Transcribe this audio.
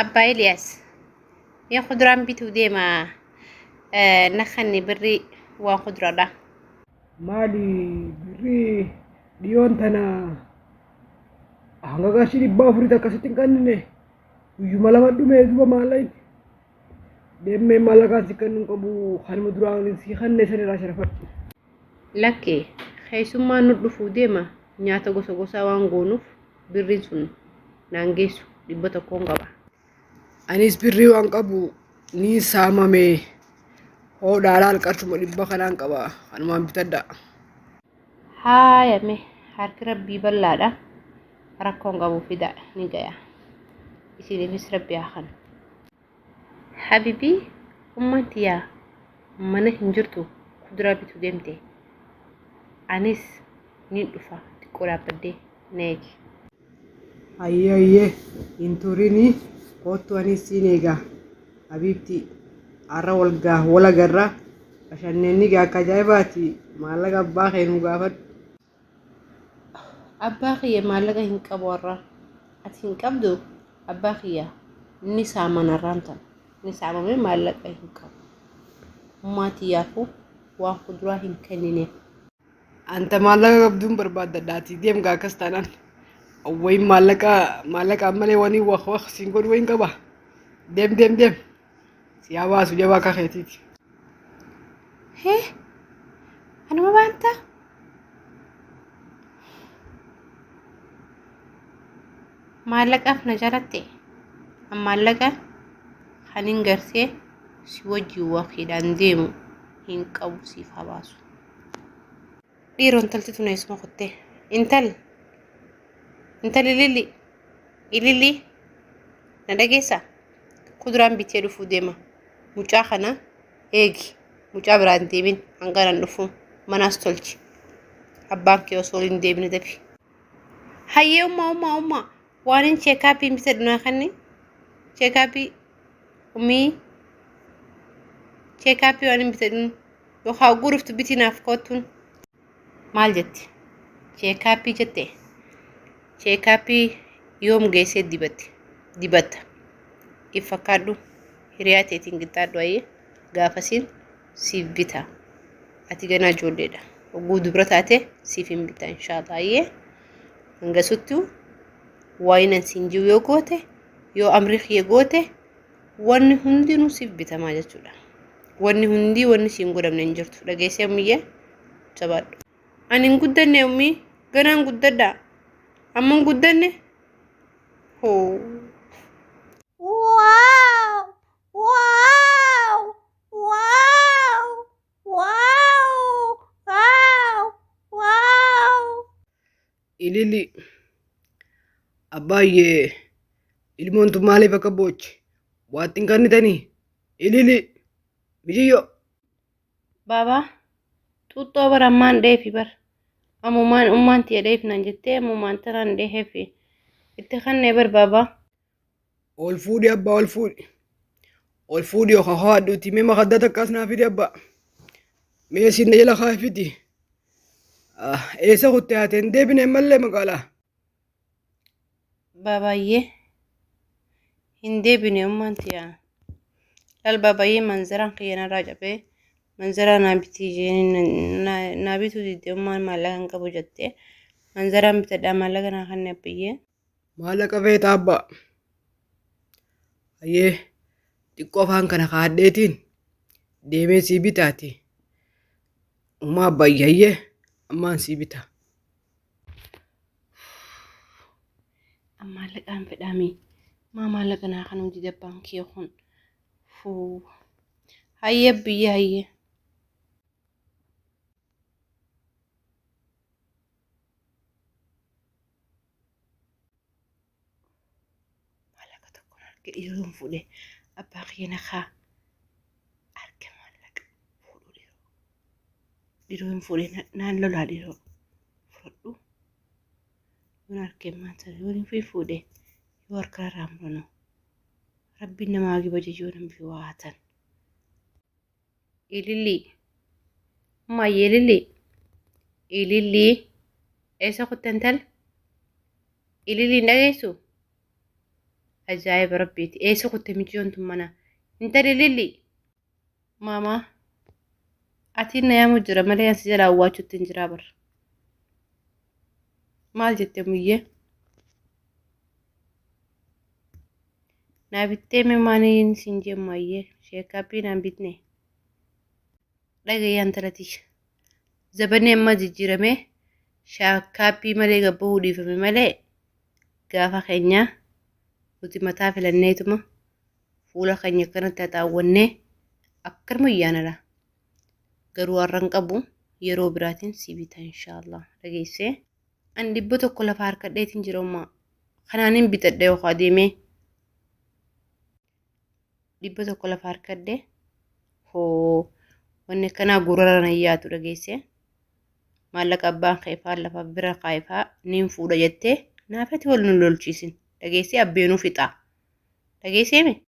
أبا إلياس يا خضران بيتو ديما نخني بري وخضرة ده Maali birrii dhiyoon tana hanga qarshii 400 akkasitti hin kannine guyyuma lama dhumee duuba maallaqni deemee maallaqaan si kennuun qabu kanuma duraan si kannee sanirraa sharafadhu. lakkee keessummaan nu dhufuu deema nyaata gosa gosaa waan goonuuf birriin sun naan geessu 100 qaba. Anis birrii waan qabu ni saamame hodhaadhaan qarshuma 100 kanaan qaba kanumaan bitadha. Haayame harki rabbii bal'aadha rakkoon qabu fida ni gaya isiniifis rabbi haa kanu. Habibii ummantiyaa mana hin jirtu kuduraa bituu deemte anis ni dhufa xiqqoo dhaabbadhee na eegi. Ayyee hin turini kootu anis siin eega Habiibti har'a wal agarra bashannanni akka ajaa'ibaati maallaqa abbaa kee nu gaafadhu. Abbaa kiyya maallaqa hin qabu warra ati hin qabdu abbaa kiyya ni saamanarraan tan ni saamame maallaqa hin qabu ummaatiyyaafuu waan kuduraa hin kennineef. Anta maallaqa qabduun barbaadadhaati deem gaa akkas taanaan wayin maallaqa malee wanii wax siin godhu wayin qaba deem si hawaasu jabaa akka keetiiti. Hee anuma baanta maallaqaaf na jalatte maallaqa kan hin garsee si wajjin wakiidhaan deemu hin qabu siif habaasu. Dhiiroon talti tuna isuma kuttee intali ililli na dhageessa kuduraan bitee dhufuu deema mucaa kana eegi mucaa biraan deemin hanga nan dhufu manaas tolchi abbaan kee osoo hin deebine dafi. Hayyee ummaa waan hin cheekaappii mita dhunaa kanni cheekaappii ummii cheekaappii waan hin bitadhu yookaan guruftu bitinaaf kootuun maal jetti cheekaappii jette cheekaappii yoom geessee dibatta if fakkaadhu hiriyaa teetiin qixxaadhu ayyee gaafasiin siif bita ati ganaa ijoolleedha oguu dubra taate siif hin bita inshaallah ayyee hangasuttu waayinan siin jiru yoo goote yoo amri kiyya goote wanni hundinuu siif bitamaa jechuudha. Wanni siin godhamne hin jirtu dhageessee ummiyye jabaadhu. Ani hin guddanne ummii ganaan guddadha amma hin guddanne hoo. Ililli abbaayyee ilmoon tun maaliif akka boochi waatti hin kannitanii ililli biyyoo. Baba xuuxxoo barammaan dheefi bar ammumaan ummaan tiya dheef nan jettee ammumaan tanaan dheefi itti kannee bar baba. Ol fuudhi abbaa ol fuudhi yookaan haadhuuti mee maqaddata akkas naa fidi abbaa mee sinna jala kaafiti eessa kutte haateen deebine mallee magaalaa. Babayyee hin deebine ummaan tiya lal babayyee manzaraan kiyyanarraa cabee manzaraa naa bituu didde ummaan maallaqa hin qabu jettee manzaraan bitadhaa maallaqa naa kannee abbiyyee. Maallaqa feetaa abbaa ayyee xiqqoo afaan kana kaadheetiin deemee sii bitaati ummaa abbaayye ayyee ammaan sii bita. Maallaqaan fedhaami maallaqa naa kan hojii dabbaan kiyya kun fuu hayyee biyya hayyee. Maallaqa tokkoon arge dhiiroon fuudhee abbaa kiyya nakaa arge maallaqa fuudhuu dhiiroon fuudhee naan lolaa dhiiroo fudhadhu yoon argee maanta yoon fi fuudhee yoo harka irraa muranu rabbiin namaa gibaje yoo namni waa hatan. Ililli ummayyee ililli eessa kuttan tal ililli hin dhageessu Ajaa'iba rabbiiti. Eessa kutte mijiyoon tun mana? Intali Lilli. Maamaa. Atiin na yaamu jira malee ansi jala awwaachuutti hin jiraa bara. Maal jette muyyee? Naa bittee mee maaniin siin jemmayyee sheekaappii naan bitne. Dhagayyaan talatiisha. Zabanni amma jijjiiramee sheekaappii malee gabbahuu dhiifame malee gaafa keenyaa nuti mataa filanneetuma fuula keenya kanatti haxaawwannee akkanuma iyyaanadha. Garuu har'an qabu yeroo biraatiin si bita inshaallah dhageessee. An 100 lafa harkadheetiin jira ummaa. Kanaanin bitadhe yookaan deemee 100 lafa harkadhe hoo wanni akkanaa gurraraan ayyaatu dhageessee. Maallaqa abbaan keefaa lafa bira kaayifaa niin fuudha jettee naafati wal nu lolchiisin dhageessee abbeenuu fixaa dhageesseemi.